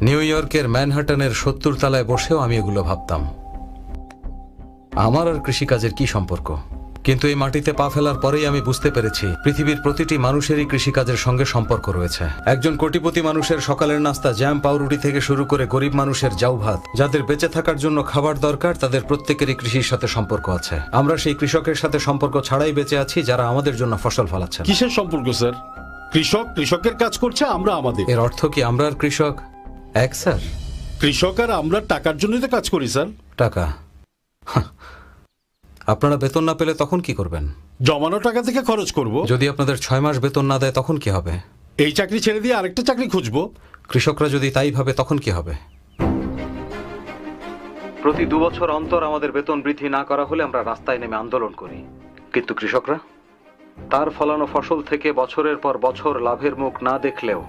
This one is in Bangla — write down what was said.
নিউ ইয়র্কের ম্যানহাটনের ৭০ তলায় বসেও আমি এগুলো ভাবতাম। আমার আর কৃষিকাজের কি সম্পর্ক? কিন্তু এই মাটিতে পা ফেলার পরেই আমি বুঝতে পেরেছি পৃথিবীর প্রতিটি মানুষেরই কৃষিকাজের সঙ্গে সম্পর্ক রয়েছে। একজন কোটিপতি মানুষের সকালের নাস্তা জ্যাম পাউরুটি থেকে শুরু করে গরিব মানুষের জাউ ভাত, যাদের বেঁচে থাকার জন্য খাবার দরকার, তাদের প্রত্যেকেরই কৃষির সাথে সম্পর্ক আছে। আমরা সেই কৃষকের সাথে সম্পর্ক ছাড়াই বেঁচে আছি যারা আমাদের জন্য ফসল ফলাচ্ছেন। কিসের সম্পর্ক স্যার? কৃষক কৃষকের কাজ করছে, আমরা আমাদের। এর অর্থ কি আমরা আর কৃষক এক স্যার? কৃষক আর আমরা টাকার জন্যই তো কাজ করি স্যার। টাকা? হাহ। আপনারা বেতন না পেলে তখন কি করবেন? জমানো টাকা থেকে খরচ করব। যদি আপনাদের 6 মাস বেতন না দেয় তখন কি হবে? এই চাকরি ছেড়ে দিয়ে আরেকটা চাকরি খুঁজবো। কৃষকরা যদি তাই ভাবে তখন কি হবে? প্রতি 2 বছর অন্তর আমাদের বেতন বৃদ্ধি না করা হলে আমরা রাস্তায় নেমে আন্দোলন করি। কিন্তু কৃষকরা তার ফলানো ফসল থেকে বছরের পর বছর লাভের মুখ না দেখলেও